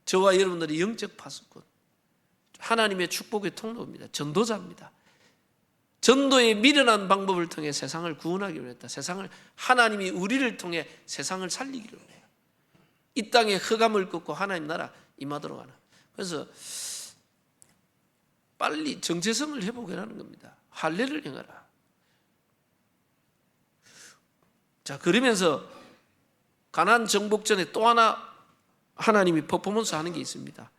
저와 여러분들이 영적 파수꾼, 하나님의 축복의 통로입니다. 전도자입니다. 전도의 미련한 방법을 통해 세상을 구원하기로 했다. 세상을, 하나님이 우리를 통해 세상을 살리기로 해요. 이 땅에 흑암을 꺾고 하나님 나라 임하도록 하는. 그래서 빨리 정체성을 회복하라는 겁니다. 할례를 행하라. 자, 그러면서 가나안 정복 전에 또 하나 하나님이 퍼포먼스 하는 게 있습니다.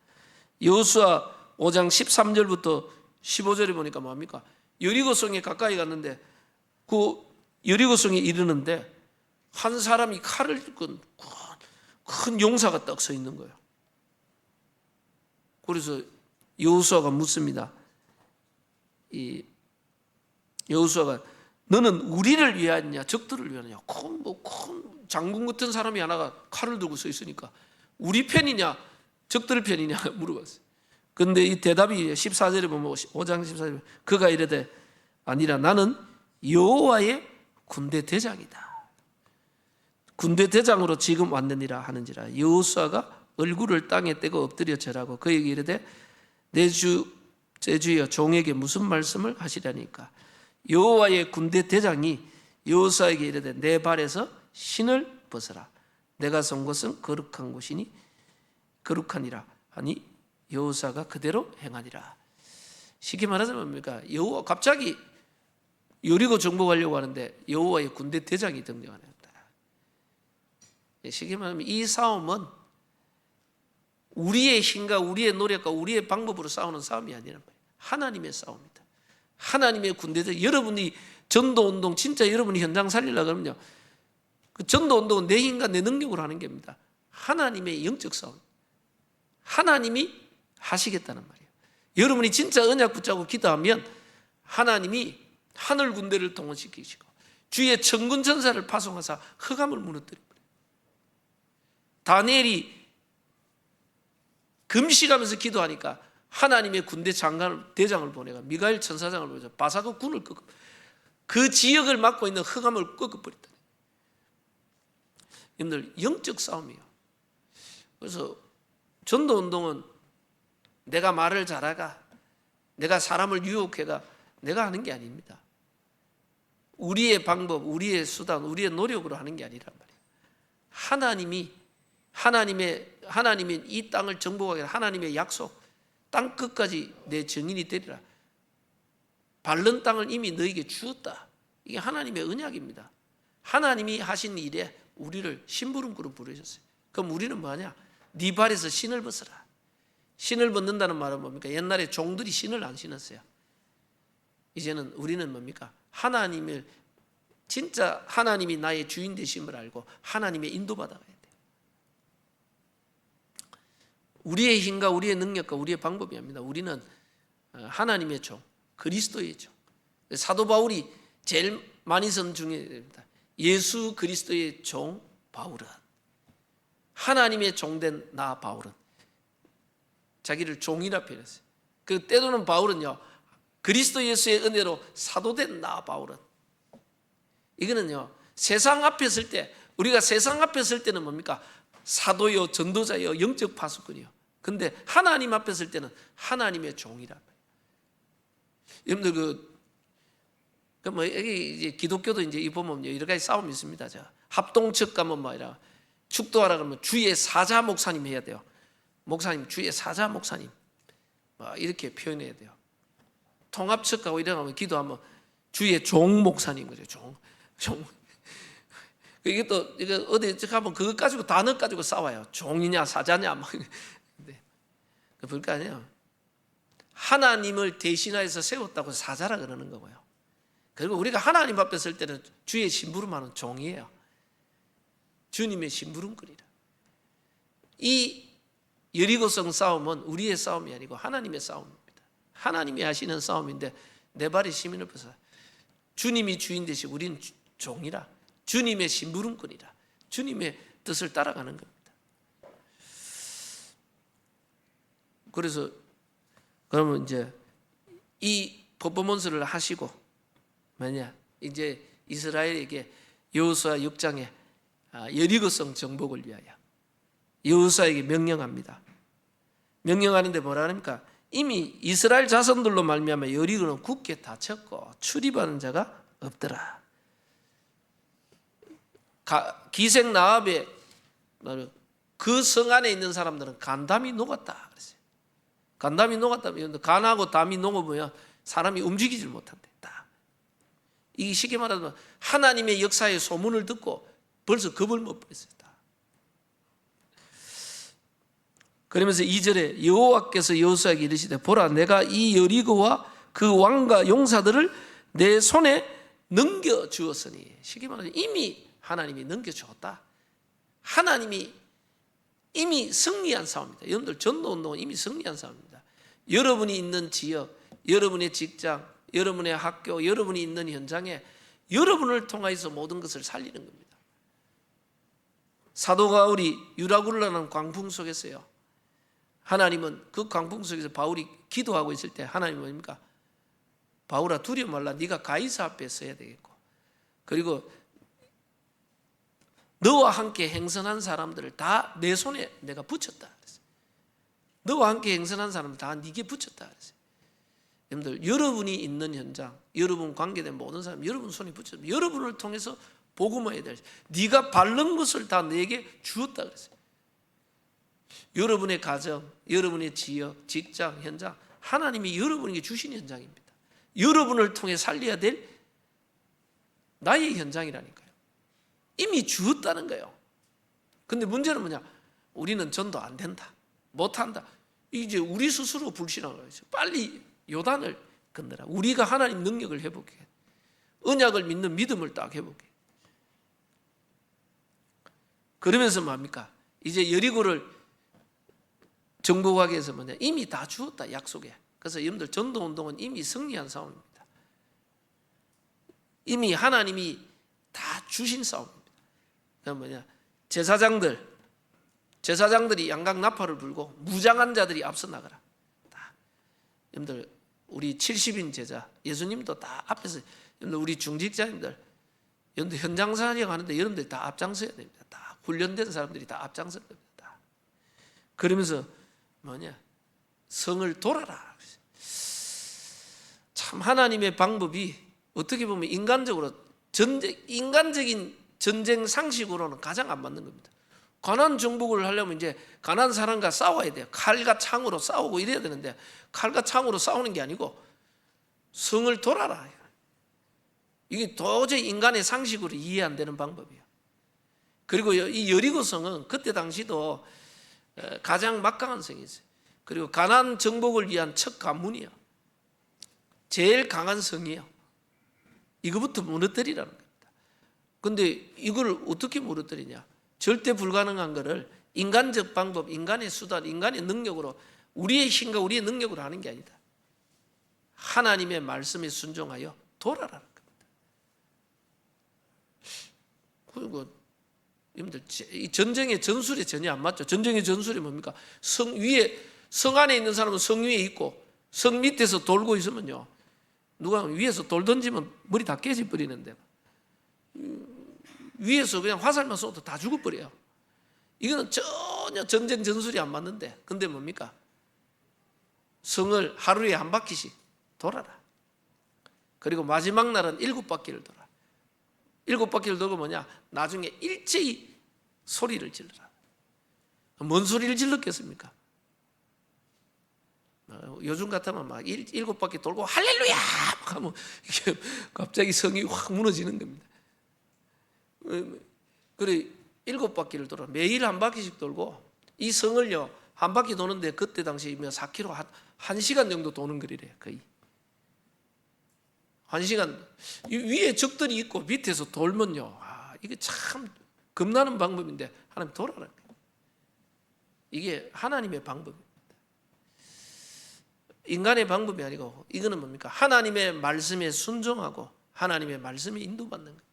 여호수아 5장 13절부터 15절에 보니까 뭡니까? 여리고성에 가까이 갔는데 그 여리고성에 이르는데 한 사람이 칼을 들고 큰 용사가 딱 서 있는 거예요. 그래서 여호수아가 묻습니다. 이 여호수아가 너는 우리를 위하였냐 적들을 위하였냐? 큰 장군 같은 사람이 하나가 칼을 들고 서 있으니까 우리 편이냐 적들 편이냐 물어봤어요. 그런데 이 대답이 14절에 보면 5장 14절에 그가 이르되 아니라 나는 여호와의 군대 대장이다. 군대 대장으로 지금 왔느니라 하는지라. 여호수아가 얼굴을 땅에 떼고 엎드려 절하고 그에게 이르되 내 주여 종에게 무슨 말씀을 하시라니까. 여호와의 군대 대장이 여호수아에게 이르되 내 발에서 신을 벗어라. 내가 선 곳은 거룩한 곳이니 거룩하니라 하니 여호수아가 그대로 행하니라. 쉽게 말하자면 뭡니까? 여호와 갑자기 여리고 정복하려고 하는데 여호와의 군대 대장이 등장하는 겁니다. 쉽게 말하면 이 싸움은 우리의 힘과 우리의 노력과 우리의 방법으로 싸우는 싸움이 아니란 말이에요. 하나님의 싸움이다. 하나님의 군대들. 여러분이 전도운동 진짜 여러분이 현장 살리려고 그러면요, 그 전도운동은 내 힘과 내 능력으로 하는 겁니다. 하나님의 영적 싸움, 하나님이 하시겠다는 말이에요. 여러분이 진짜 언약 붙잡고 기도하면 하나님이 하늘 군대를 동원시키시고 주의 천군 천사를 파송하사 흑암을 무너뜨립니다. 다니엘이 금식하면서 기도하니까 하나님의 군대 대장을 보내가 미가엘 천사장을 보내서 바사그 군을 꺾어 그 지역을 맡고 있는 흑암을 꺾어버렸다. 여러분들, 영적 싸움이에요. 그래서 전도운동은 내가 말을 잘하가, 내가 사람을 유혹해가 내가 하는 게 아닙니다. 우리의 방법, 우리의 수단, 우리의 노력으로 하는 게 아니란 말이에요. 하나님의 이 땅을 정복하게 하나님의 약속, 땅 끝까지 내 증인이 되리라. 바른 땅을 이미 너에게 주었다. 이게 하나님의 언약입니다. 하나님이 하신 일에 우리를 심부름꾼으로 부르셨어요. 그럼 우리는 뭐하냐? 네 발에서 신을 벗어라. 신을 벗는다는 말은 뭡니까? 옛날에 종들이 신을 안 신었어요. 이제는 우리는 뭡니까? 하나님을, 진짜 하나님이 나의 주인 되심을 알고 하나님의 인도받아가야 돼요. 우리의 힘과 우리의 능력과 우리의 방법이 아닙니다. 우리는 하나님의 종, 그리스도의 종. 사도 바울이 제일 많이 쓴 중에입니다. 예수 그리스도의 종 바울은, 하나님의 종된 나 바울은 자기를 종이라 표현했어요. 그 때로는 바울은요, 그리스도 예수의 은혜로 사도된 나 바울은, 이거는요, 세상 앞에 설 때, 우리가 세상 앞에 설 때는 뭡니까? 사도요, 전도자요, 영적 파수꾼이요. 근데 하나님 앞에 설 때는 하나님의 종이라. 여러분들 뭐 여기 이제 기독교도 이제 이 보면 여러 가지 싸움이 있습니다. 합동측 가면 뭐 이라 축도하라 그러면 주의 사자 목사님 해야 돼요. 목사님, 주의 사자 목사님, 뭐 이렇게 표현해야 돼요. 통합측 가고 이러면 기도하면 주의 종 목사님 그래요. 종. 이게 또 이거 어디 가면 그거 가지고 단어 가지고 싸워요. 종이냐 사자냐 막. 근데 그러니까 아니에요. 하나님을 대신하여서 세웠다고 사자라 그러는 거고요. 그리고 우리가 하나님 앞에 설 때는 주의 심부름하는 종이에요. 주님의 심부름꾼이라. 이 여리고성 싸움은 우리의 싸움이 아니고 하나님의 싸움입니다. 하나님이 하시는 싸움인데 내 발에 시민을 벗어. 주님이 주인 되시고 우리는 종이라. 주님의 심부름꾼이라. 주님의 뜻을 따라가는 겁니다. 그래서 그러면 이제 이 퍼포먼스를 하시고 뭐냐, 이제 이스라엘에게 여호수아 6장에 여리고성 정복을 위하여 여호수아에게 명령합니다. 명령하는데 뭐라 합니까? 이미 이스라엘 자손들로 말미암아 여리고는 굳게 닫혔고 출입하는 자가 없더라. 기생 나압의 그 성 안에 있는 사람들은 간담이 녹았다 그랬어요. 간담이 녹았다면 간하고 담이 녹으면 사람이 움직이질 못한대. 이 쉽게 말하면 하나님의 역사의 소문을 듣고 벌써 겁을 못 버렸어요. 그러면서 2절에 여호와께서 여호수아에게 이르시되 보라 내가 이 여리고와 그 왕과 용사들을 내 손에 넘겨주었으니, 쉽게 말하면 이미 하나님이 넘겨주었다. 하나님이 이미 승리한 싸움입니다. 여러분들 전도운동은 이미 승리한 싸움입니다. 여러분이 있는 지역, 여러분의 직장, 여러분의 학교, 여러분이 있는 현장에 여러분을 통하여서 모든 것을 살리는 겁니다. 사도 바울이 유라굴라는 광풍 속에서요, 하나님은 그 광풍 속에서 바울이 기도하고 있을 때 하나님은 뭡니까? 바울아 두려워 말라. 네가 가이사 앞에 서야 되겠고, 그리고 너와 함께 행선한 사람들을 다 내 손에 내가 붙였다. 너와 함께 행선한 사람들 다 네게 붙였다. 여러분들, 여러분이 있는 현장, 여러분 관계된 모든 사람, 여러분 손에 붙였습니다. 여러분을 통해서 복음화해야 될, 네가 바른 것을 다 내게 주었다 그랬어요. 여러분의 가정, 여러분의 지역, 직장, 현장, 하나님이 여러분에게 주신 현장입니다. 여러분을 통해 살려야 될 나의 현장이라니까요. 이미 주었다는 거예요. 근데 문제는 뭐냐? 우리는 전도 안 된다, 못한다. 이제 우리 스스로 불신하는 거죠. 빨리 요단을 건너라. 우리가 하나님 능력을 회복해. 언약을 믿는 믿음을 딱 회복해. 그러면서 뭡니까? 이제 여리고를 정복하기 위해서 뭐냐? 이미 다 주었다, 약속에. 그래서 여러분들 전도운동은 이미 승리한 싸움입니다. 이미 하나님이 다 주신 싸움입니다. 그건 뭐냐? 제사장들이 양각 나팔을 불고 무장한 자들이 앞서 나가라. 다. 여러분들 우리 70인 제자 예수님도 다 앞에서, 여러분들 우리 중직자님들 여러분들 현장 사역하는데 여러분들이 다 앞장서야 됩니다. 다 훈련된 사람들이 다 앞장서야 됩니다. 다. 그러면서 뭐냐? 성을 돌아라. 참 하나님의 방법이 어떻게 보면 인간적인 전쟁 상식으로는 가장 안 맞는 겁니다. 가나안 정복을 하려면 이제 가나안 사람과 싸워야 돼요. 칼과 창으로 싸우고 이래야 되는데 칼과 창으로 싸우는 게 아니고 성을 돌아라. 이게 도저히 인간의 상식으로 이해 안 되는 방법이에요. 그리고 이 여리고 성은 그때 당시도 가장 막강한 성이었어요. 그리고 가나안 정복을 위한 첫 관문이에요. 제일 강한 성이에요. 이거부터 무너뜨리라는 겁니다. 근데 이걸 어떻게 무너뜨리냐? 절대 불가능한 거를 인간적 방법, 인간의 수단, 인간의 능력으로, 우리의 힘과 우리의 능력으로 하는 게 아니다. 하나님의 말씀에 순종하여 돌아라는 겁니다. 그리고 여러분들 이 전쟁의 전술이 전혀 안 맞죠. 전쟁의 전술이 뭡니까? 성 안에 있는 사람은 성 위에 있고 성 밑에서 돌고 있으면요, 누가 위에서 돌 던지면 머리 다 깨져 버리는데 위에서 그냥 화살만 쏘도 다 죽어버려요. 이거는 전혀 전쟁 전술이 안 맞는데, 근데 뭡니까? 성을 하루에 한 바퀴씩 돌아라. 그리고 마지막 날은 7바퀴를 돌아. 7바퀴를 돌고 뭐냐? 나중에 일제히 소리를 질러라. 뭔 소리를 질렀겠습니까? 요즘 같으면 막 7바퀴 돌고 할렐루야 하면 이게 갑자기 성이 확 무너지는 겁니다. 그래 7바퀴를 돌아 매일 한 바퀴씩 돌고, 이 성을요 한 바퀴 도는데 그때 당시 4km 1시간 정도 도는 거리래요. 거의 1시간. 위에 적들이 있고 밑에서 돌면요, 이게 참 겁나는 방법인데 하나님 돌아라. 이게 하나님의 방법입니다. 인간의 방법이 아니고 이거는 뭡니까? 하나님의 말씀에 순종하고 하나님의 말씀에 인도받는 겁니다.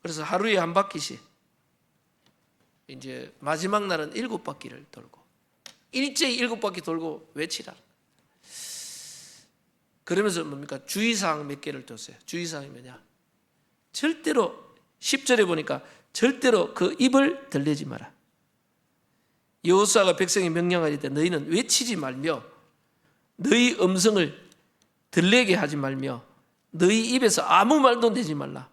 그래서 하루에 한 바퀴씩, 이제 마지막 날은 7바퀴를 돌고 일제히 7바퀴 돌고 외치라. 그러면서 뭡니까? 주의사항 몇 개를 뒀어요. 주의사항이 뭐냐? 절대로 10절에 보니까 절대로 그 입을 들리지 마라. 여호수아가 백성이 명령하리되 너희는 외치지 말며 너희 음성을 들리게 하지 말며 너희 입에서 아무 말도 내지 말라.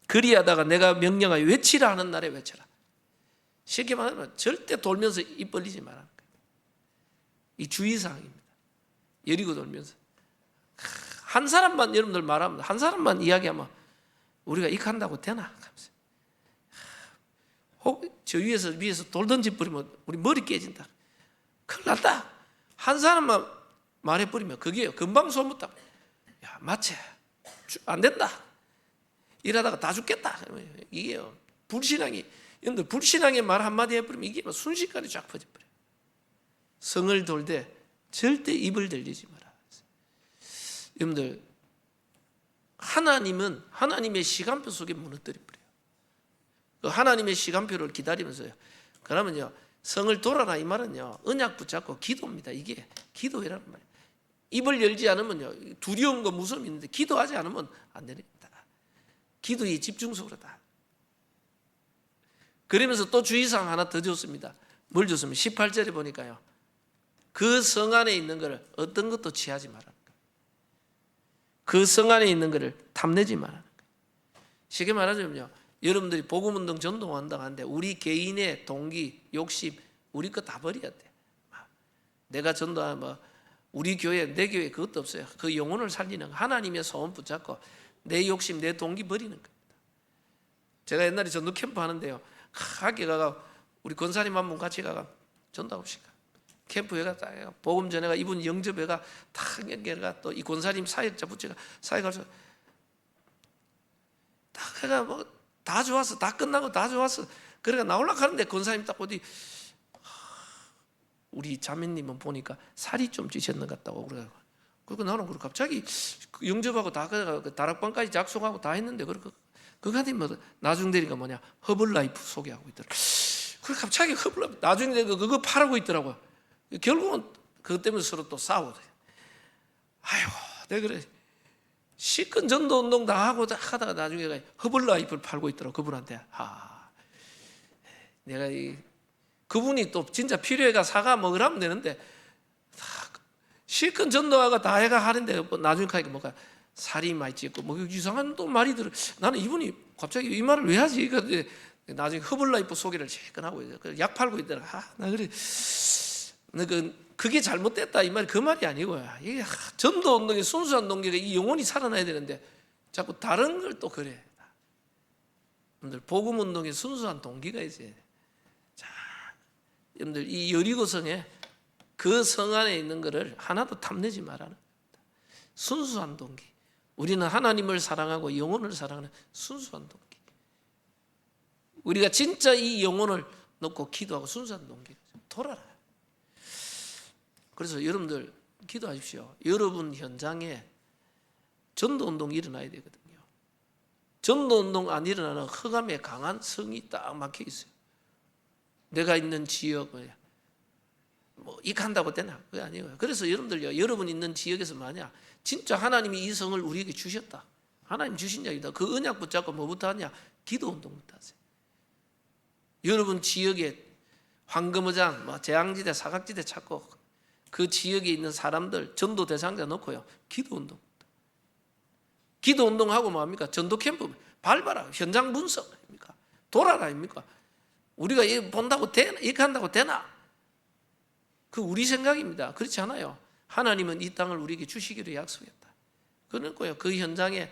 그리하다가 내가 명령하여 외치라 하는 날에 외쳐라. 쉽게 말하면 절대 돌면서 입 벌리지 말라는 거예요. 이 주의사항입니다. 여리고 돌면서 한 사람만, 여러분들 말하면 한 사람만 이야기하면 우리가 이렇게 한다고 되나? 혹 저 위에서 돌 던져버리면 우리 머리 깨진다. 큰일 났다. 한 사람만 말해버리면 그게요, 금방 소문다. 야, 마치 안 된다. 이러다가 다 죽겠다. 이게요, 불신앙이, 여러분들 불신앙의 말 한마디 해버리면 이게 순식간에 쫙 퍼져버려요. 성을 돌되 절대 입을 들리지 마라. 여러분들 하나님은 하나님의 시간표 속에 무너뜨려버려요. 그 하나님의 시간표를 기다리면서요, 그러면요 성을 돌아라 이 말은요 언약 붙잡고 기도입니다. 이게 기도회라는 말이에요. 입을 열지 않으면요 두려움과 무서움이 있는데 기도하지 않으면 안 됩니다. 기도의 집중속으로다. 그러면서 또 주의사항 하나 더 줬습니다. 뭘 줬습니까? 18절에 보니까요, 그 성 안에 있는 것을 어떤 것도 취하지 말라는 거예요. 그 성 안에 있는 것을 탐내지 말라는 거예요. 쉽게 말하자면요, 여러분들이 복음운동 전도한다고 하는데 우리 개인의 동기, 욕심, 우리 거 다 버려야 돼. 내가 전도하면 우리 교회, 내 교회 그것도 없어요. 그 영혼을 살리는 하나님의 소원 붙잡고 내 욕심, 내 동기 버리는 겁니다. 제가 옛날에 전도 캠프 하는데요, 학교 가가 우리 권사님 한 분 같이 가가 전도하고 싶까 캠프회가 딱 해가 복음 전회가 이분 영접회가 딱 연결해가 또 이 권사님 사역자 부처가 사역하셔 딱 해가 뭐 다 좋았어. 다 끝나고 다 좋았어. 그러니까 나올라 하는데 권사님 딱 보더니 우리 자매님은 보니까 살이 좀 찌셨는 것 같다고 그래요. 그리고 나는 그리고 갑자기 영접하고 다 다락방까지 작성하고 다 했는데 그리고 그간이 뭐 나중 되니까 뭐냐 허블라이프 소개하고 있더라고. 그리고 갑자기 허블라이프 나중에 되니까 그거 팔고 있더라고요. 결국은 그것 때문에 서로 또 싸우고. 아이고, 내가 그래 시큰 전도 운동 다 하고 하다가 나중에 허블라이프를 팔고 있더라고 그분한테. 내가 그분이 또 진짜 필요해가 사가 먹으라면 되는데 실컷 전도하고 다 해가 하는데 나중에 가니까 뭐가 살이 많이 찌고 뭐 이상한 또 말이 들어. 나는 이분이 갑자기 이 말을 왜 하지? 나중에 허블라이프 소개를 제건 하고 약 팔고 있더라. 나 그래. 그게 잘못됐다 이 말이 그 말이 아니고요. 이게 전도 운동의 순수한 동기가 이 영혼이 살아나야 되는데 자꾸 다른 걸 또 그래. 여러분들 복음 운동의 순수한 동기가 있어요. 자, 여러분들 이 여리고성에 그 성 안에 있는 것을 하나도 탐내지 말아라. 순수한 동기. 우리는 하나님을 사랑하고 영혼을 사랑하는 순수한 동기. 우리가 진짜 이 영혼을 놓고 기도하고 순수한 동기. 돌아라. 그래서 여러분들 기도하십시오. 여러분 현장에 전도운동이 일어나야 되거든요. 전도운동 안 일어나는 흑암에 강한 성이 딱 막혀 있어요. 내가 있는 지역 뭐 이익한다고 되나? 그게 아니에요. 그래서 여러분들요, 여러분 있는 지역에서 만약 진짜 하나님이 이 성을 우리에게 주셨다. 하나님 주신 자이다. 그 언약 붙잡고 뭐부터 하냐? 기도운동부터 하세요. 여러분 지역에 황금어장, 뭐 재앙지대, 사각지대 찾고 그 지역에 있는 사람들 전도 대상자 놓고요. 기도운동. 기도운동하고 뭐합니까? 전도 캠프 밟아라. 현장 분석 아닙니까? 돌아라 아닙니까? 우리가 이거 본다고 되나? 이렇게 한다고 되나? 그 우리 생각입니다. 그렇지 않아요. 하나님은 이 땅을 우리에게 주시기로 약속했다. 그러니까요. 그 현장에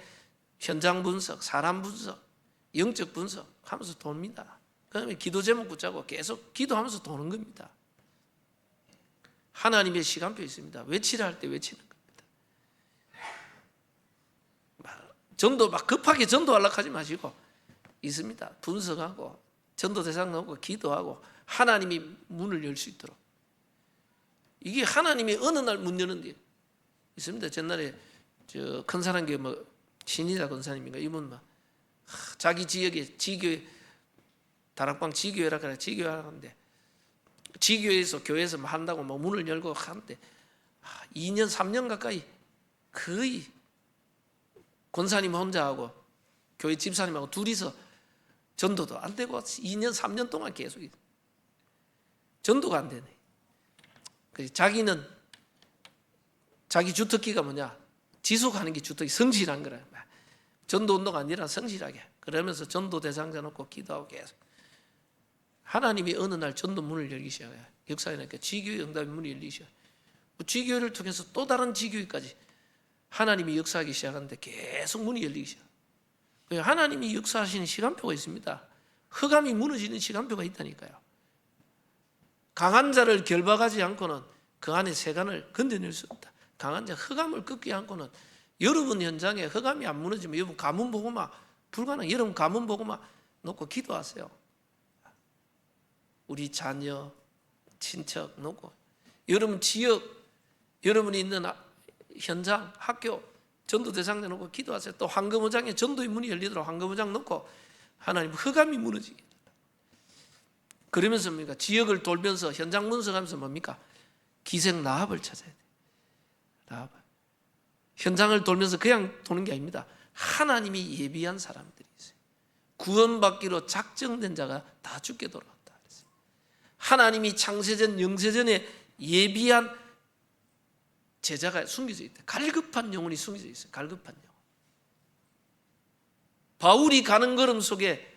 현장 분석, 사람 분석, 영적 분석 하면서 돕니다. 그다음에 기도 제목 붙잡고 계속 기도하면서 도는 겁니다. 하나님의 시간표 있습니다. 외치라 할 때 외치는 겁니다. 전도 막 급하게 전도하려고 하지 마시고 있습니다. 분석하고 전도 대상 놓고 기도하고 하나님이 문을 열 수 있도록. 이게 하나님이 어느 날 문 여는 데 있습니다. 옛날에 저 큰 사람께 뭐 신이자 권사님인가 이분 막 자기 지역에 지교회 다락방 지교회라 그래 지교회 하는데 지교회에서 교회에서 뭐 한다고 뭐 문을 열고 하는데 2년 3년 가까이 거의 권사님 혼자 하고 교회 집사님하고 둘이서 전도도 안 되고 2년 3년 동안 계속 전도가 안 되네. 그래서 자기는 자기 주특기가 뭐냐? 지속하는 게 주특기, 성실한 거라. 전도 운동가 아니라 성실하게. 그러면서 전도 대상자 놓고 기도하고 계속. 하나님이 어느 날 전도 문을 열기 시작해요. 역사에 나니까 지교회 응답의 문이 열리기 시작해요. 지교회를 통해서 또 다른 지교회까지 하나님이 역사하기 시작하는데 계속 문이 열리기 시작해요. 하나님이 역사하시는 시간표가 있습니다. 흑암이 무너지는 시간표가 있다니까요. 강한 자를 결박하지 않고는 그 안에 세간을 건져낼 수 없다. 강한 자 흑암을 꺾지 않고는 여러분 현장에 흑암이 안 무너지면 여러분 가문 보고마 불가능. 여러분 가문 보고마 놓고 기도하세요. 우리 자녀, 친척 놓고 여러분 지역, 여러분이 있는 현장, 학교 전도 대상자 놓고 기도하세요. 또 황금어장에 전도의 문이 열리도록 황금어장 놓고 하나님 흑암이 무너지게. 그러면서 뭡니까? 지역을 돌면서 현장 분석하면서 뭡니까? 기생 라합을 찾아야 돼. 라합. 현장을 돌면서 그냥 도는 게 아닙니다. 하나님이 예비한 사람들이 있어요. 구원받기로 작정된 자가 다 죽게 돌아왔다. 하나님이 창세전 영세전에 예비한 제자가 숨겨져 있다. 갈급한 영혼이 숨겨져 있어요. 갈급한 영혼. 바울이 가는 걸음 속에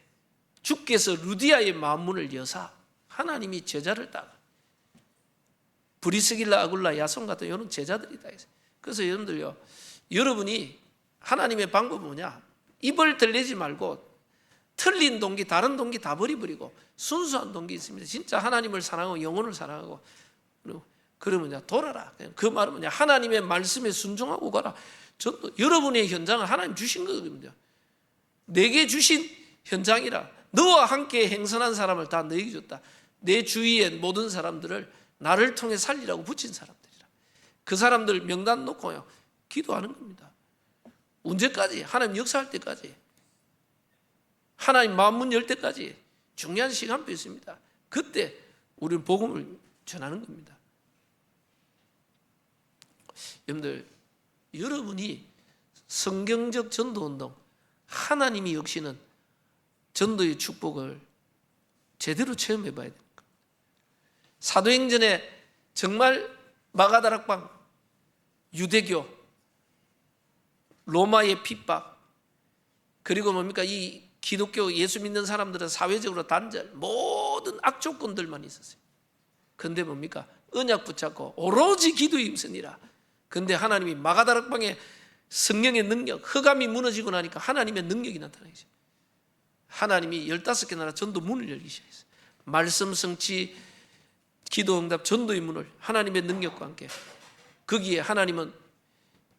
주께서 루디아의 만문을 여사 하나님이 제자를 따라 브리스길라 아굴라 야손 같은 이런 제자들이 다 있어요. 그래서 여러분들요, 여러분이 하나님의 방법은 뭐냐? 입을 들리지 말고 틀린 동기, 다른 동기 다 버리버리고 순수한 동기 있습니다. 진짜 하나님을 사랑하고 영혼을 사랑하고 그리고 그러면 이제 돌아라. 그 말은 뭐냐? 하나님의 말씀에 순종하고 가라. 전도 여러분의 현장은 하나님 주신 거거든요. 내게 주신 현장이라. 너와 함께 행선한 사람을 다 너에게 줬다. 내 주위의 모든 사람들을 나를 통해 살리라고 붙인 사람들이라. 그 사람들 명단 놓고요 기도하는 겁니다. 언제까지? 하나님 역사할 때까지, 하나님 마음문 열 때까지 중요한 시간표 있습니다. 그때 우리는 복음을 전하는 겁니다. 여러분들, 여러분이 성경적 전도운동, 하나님이 역시는 전도의 축복을 제대로 체험해 봐야 됩니다. 사도행전에 정말 마가다락방, 유대교, 로마의 핍박, 그리고 뭡니까? 이 기독교 예수 믿는 사람들은 사회적으로 단절, 모든 악조건들만 있었어요. 근데 뭡니까? 언약 붙잡고 오로지 기도에 힘쓰니라. 근데 하나님이 마가다락방에 성령의 능력, 흑암이 무너지고 나니까 하나님의 능력이 나타나죠. 하나님이 15개 나라 전도 문을 열기 시작했어요. 말씀 성취, 기도 응답, 전도의 문을 하나님의 능력과 함께, 거기에 하나님은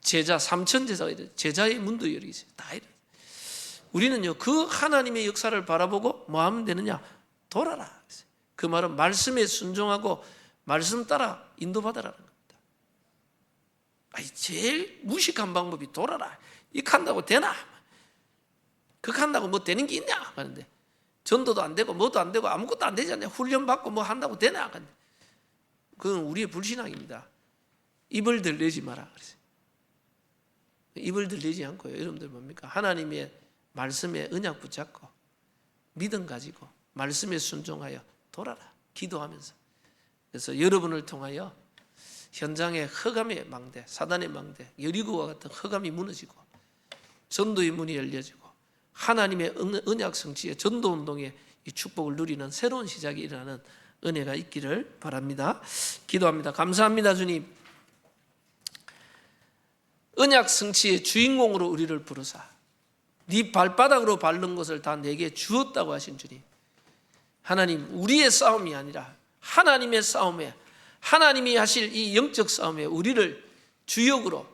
제자, 3천 제자가 있어요. 제자의 문도 열기 시작해요. 다 이래요. 우리는요 그 하나님의 역사를 바라보고 뭐 하면 되느냐? 돌아라. 그 말은 말씀에 순종하고 말씀 따라 인도받으라는 겁니다. 제일 무식한 방법이 돌아라. 이거 한다고 되나? 그거 한다고 뭐 되는 게 있냐? 하는데 전도도 안 되고 뭐도 안 되고 아무것도 안 되지 않냐? 훈련 받고 뭐 한다고 되나? 그건 우리의 불신앙입니다. 입을 들리지 마라 그랬어요. 입을 들리지 않고요. 여러분들 뭡니까? 하나님의 말씀에 언약 붙잡고 믿음 가지고 말씀에 순종하여 돌아라. 기도하면서. 그래서 여러분을 통하여 현장의 흑암의 망대, 사단의 망대, 여리고와 같은 흑암이 무너지고 전도의 문이 열려지고 하나님의 언약 성취의 전도운동의 이 축복을 누리는 새로운 시작이 일어나는 은혜가 있기를 바랍니다. 기도합니다. 감사합니다. 주님, 언약 성취의 주인공으로 우리를 부르사 네 발바닥으로 밟는 것을 다 내게 주었다고 하신 주님, 하나님, 우리의 싸움이 아니라 하나님의 싸움에, 하나님이 하실 이 영적 싸움에 우리를 주역으로,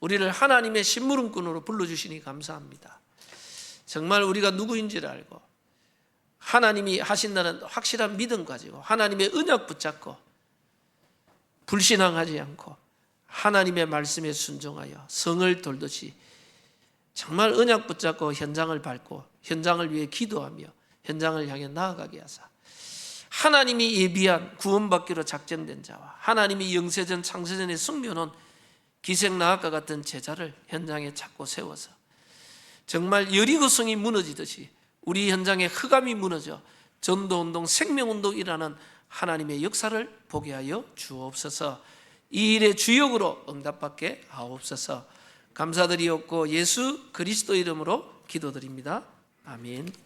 우리를 하나님의 심부름꾼으로 불러주시니 감사합니다. 정말 우리가 누구인지를 알고 하나님이 하신다는 확실한 믿음 가지고 하나님의 언약 붙잡고 불신앙하지 않고 하나님의 말씀에 순종하여 성을 돌듯이 정말 언약 붙잡고 현장을 밟고 현장을 위해 기도하며 현장을 향해 나아가게 하사 하나님이 예비한 구원받기로 작정된 자와 하나님이 영세전 창세전에 숨겨놓은 기생나학과 같은 제자를 현장에 찾고 세워서 정말 여리고성이 무너지듯이 우리 현장에 흑암이 무너져 전도운동, 생명운동이라는 하나님의 역사를 보게 하여 주옵소서. 이 일의 주역으로 응답받게 하옵소서. 감사드리옵고 예수 그리스도 이름으로 기도드립니다. 아멘.